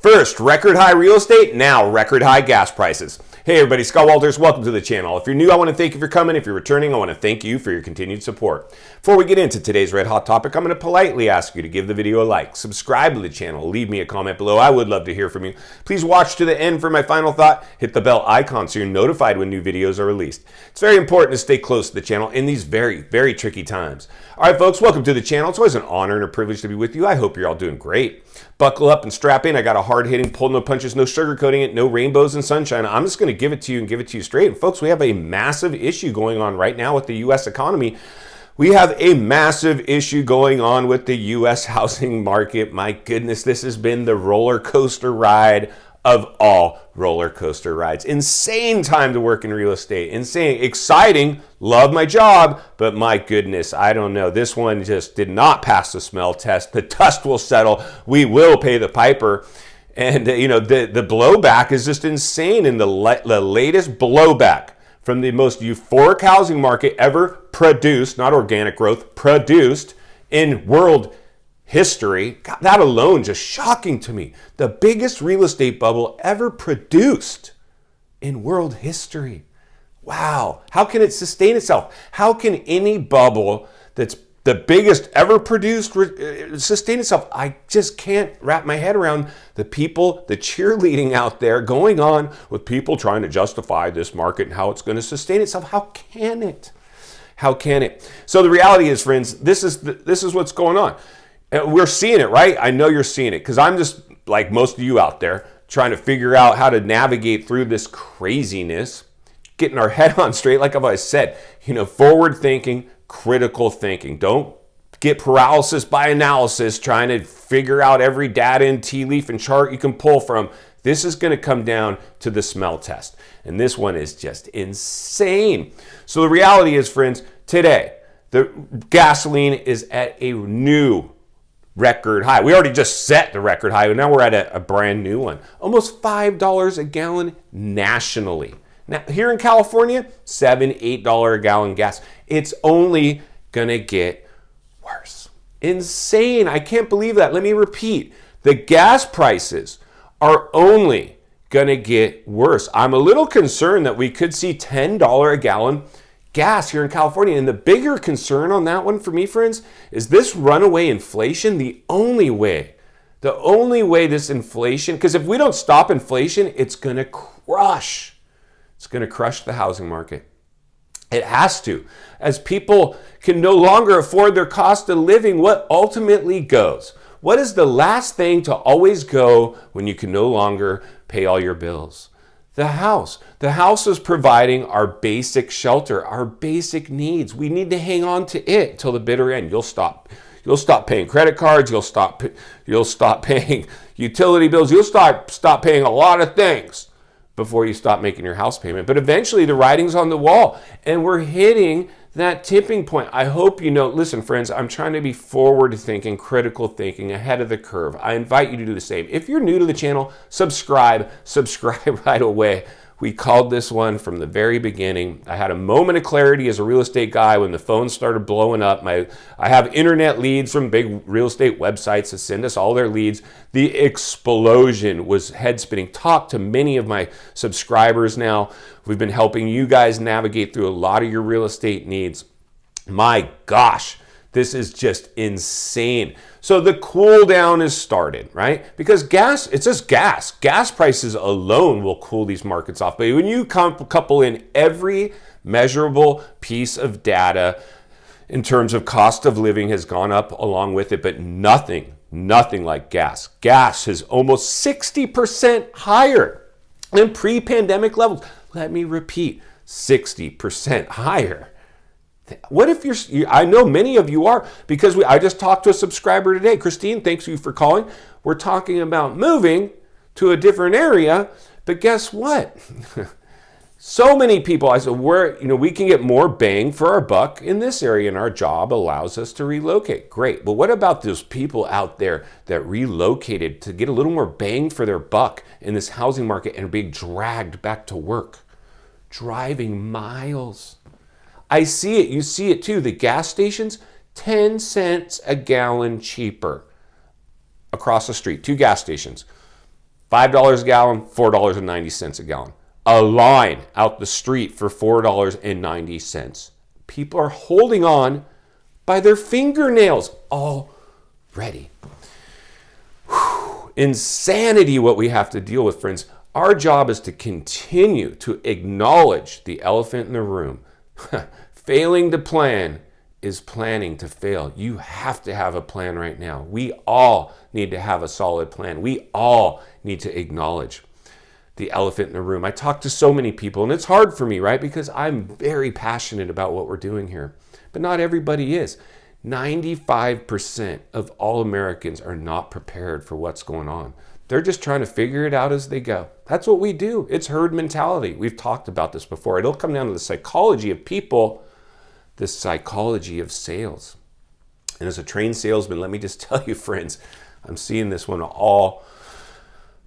First, record high real estate, now record high gas prices. Hey everybody, Scott Walters, welcome to the channel. If you're new, I want to thank you for coming. If you're returning, I want to thank you for your continued support. Before we get into today's red hot topic, I'm going to politely ask you to give the video a like, subscribe to the channel, leave me a comment below. I would love to hear from you. Please watch to the end for my final thought. Hit the bell icon so you're notified when new videos are released. It's very important to stay close to the channel in these very, very tricky times. All right, folks, welcome to the channel. It's always an honor and a privilege to be with you. I hope you're all doing great. Buckle up and strap in. I got a hard-hitting, pull no punches, no sugarcoating it, no rainbows and sunshine. I'm just going to give it to you and give it to you straight. And folks, we have a massive issue going on right now with the U.S. economy. We have a massive issue going on with the U.S. housing market. My goodness, this has been the roller coaster ride of all roller coaster rides. Insane time to work in real estate. Insane, exciting, love my job, but my goodness, I don't know. This one just did not pass the smell test. The dust will settle. We will pay the piper. And you know, the blowback is just insane. And the latest blowback from the most euphoric housing market ever produced, not organic growth, produced in world history. God, that alone just shocking to me. The biggest real estate bubble ever produced in world history. Wow. How can it sustain itself? How can any bubble that's the biggest ever produced sustain itself? I just can't wrap my head around the people, the cheerleading out there going on with people trying to justify this market and how it's going to sustain itself. How can it? How can it? So the reality is, friends, this is what's going on. We're seeing it, right? I know you're seeing it because I'm just like most of you out there trying to figure out how to navigate through this craziness, getting our head on straight. Like I've always said, you know, forward thinking, critical thinking. Don't get paralysis by analysis trying to figure out every data and tea leaf and chart you can pull from. This is going to come down to the smell test. And this one is just insane. So the reality is, friends, today, the gasoline is at a new record high. We already just set the record high, and now we're at a brand new one. Almost $5 a gallon nationally. Now, here in California, $7, $8 a gallon gas. It's only gonna get worse. Insane. I can't believe that. Let me repeat. The gas prices are only gonna get worse. I'm a little concerned that we could see $10 a gallon gas here in California. And the bigger concern on that one for me, friends, is this runaway inflation. The only way this inflation, because if we don't stop inflation, it's going to crush. It's going to crush the housing market. It has to. As people can no longer afford their cost of living, what ultimately goes? What is the last thing to always go when you can no longer pay all your bills? The house. The house is providing our basic shelter, our basic needs. We need to hang on to it till the bitter end. You'll stop paying credit cards. You'll stop paying utility bills. You'll stop paying a lot of things before you stop making your house payment. But eventually the writing's on the wall and we're hitting that tipping point. I hope you know, listen, friends, I'm trying to be forward thinking, critical thinking, ahead of the curve. I invite you to do the same. If you're new to the channel, subscribe right away. We called this one from the very beginning. I had a moment of clarity as a real estate guy when the phone started blowing up. I have internet leads from big real estate websites that send us all their leads. The explosion was head spinning. Talk to many of my subscribers now. We've been helping you guys navigate through a lot of your real estate needs. My gosh, this is just insane. So the cool down has started, right? Because gas, it's just gas. Gas prices alone will cool these markets off. But when you couple in every measurable piece of data in terms of cost of living has gone up along with it, but nothing like gas. Gas is almost 60% higher than pre-pandemic levels. Let me repeat, 60% higher. What if I know many of you are, because I just talked to a subscriber today. Christine, thanks you for calling. We're talking about moving to a different area, but guess what? So many people, I said, we can get more bang for our buck in this area, and our job allows us to relocate. Great, but what about those people out there that relocated to get a little more bang for their buck in this housing market and are being dragged back to work, driving miles? I see it. You see it too. The gas stations, 10 cents a gallon cheaper across the street. 2 gas stations. $5 a gallon, $4.90 a gallon. A line out the street for $4.90. People are holding on by their fingernails already. Insanity what we have to deal with, friends. Our job is to continue to acknowledge the elephant in the room. Failing to plan is planning to fail. You have to have a plan right now. We all need to have a solid plan. We all need to acknowledge the elephant in the room. I talk to so many people, and it's hard for me, right? Because I'm very passionate about what we're doing here. But not everybody is. 95% of all Americans are not prepared for what's going on. They're just trying to figure it out as they go. That's what we do. It's herd mentality. We've talked about this before. It'll come down to the psychology of people, the psychology of sales. And as a trained salesman, let me just tell you, friends, I'm seeing this one all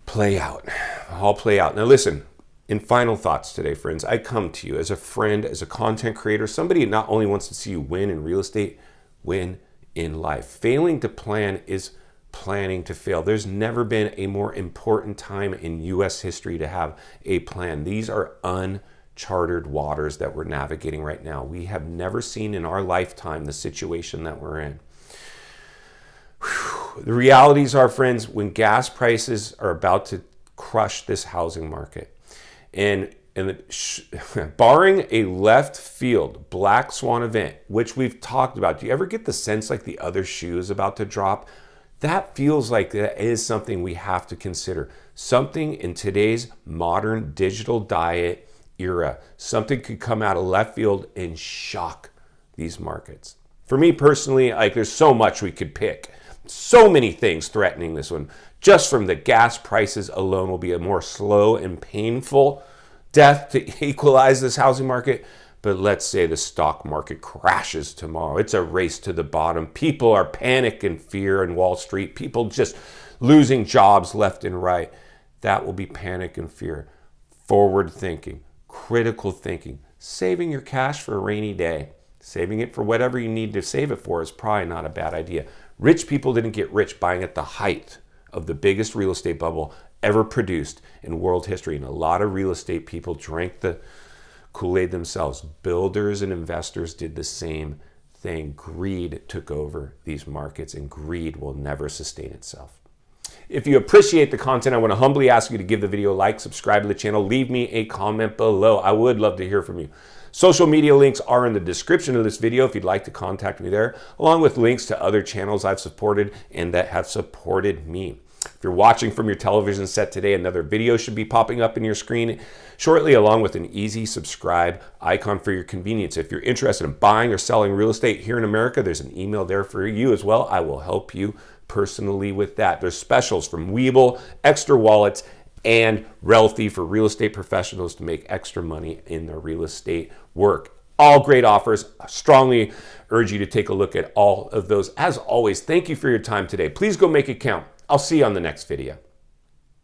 play out. Now listen, in final thoughts today, friends, I come to you as a friend, as a content creator, somebody who not only wants to see you win in real estate, win in life. Failing to plan is planning to fail. There's never been a more important time in U.S. history to have a plan. These are uncharted waters that we're navigating right now. We have never seen in our lifetime the situation that we're in. The realities are, friends, when gas prices are about to crush this housing market, and barring a left field black swan event, which we've talked about, do you ever get the sense like the other shoe is about to drop? That feels like that is something we have to consider. Something in today's modern digital diet era, something could come out of left field and shock these markets. For me personally, like there's so much we could pick. So many things threatening this one. Just from the gas prices alone will be a more slow and painful death to equalize this housing market. But let's say the stock market crashes tomorrow. It's a race to the bottom. People are panic and fear in Wall Street. People just losing jobs left and right. That will be panic and fear. Forward thinking, critical thinking, saving your cash for a rainy day. Saving it for whatever you need to save it for is probably not a bad idea. Rich people didn't get rich buying at the height of the biggest real estate bubble ever produced in world history. And a lot of real estate people drank the Kool-Aid themselves. Builders and investors did the same thing. Greed took over these markets, and greed will never sustain itself. If you appreciate the content, I want to humbly ask you to give the video a like, subscribe to the channel, leave me a comment below. I would love to hear from you. Social media links are in the description of this video if you'd like to contact me there, along with links to other channels I've supported and that have supported me. If you're watching from your television set today, another video should be popping up in your screen shortly, along with an easy subscribe icon for your convenience. If you're interested in buying or selling real estate here in America, there's an email there for you as well. I will help you personally with that. There's specials from WEBULL, EKSTER wallets, and Realthy for real estate professionals to make extra money in their real estate work. All great offers. I strongly urge you to take a look at all of those. As always, thank you for your time today. Please go make it count. I'll see you on the next video.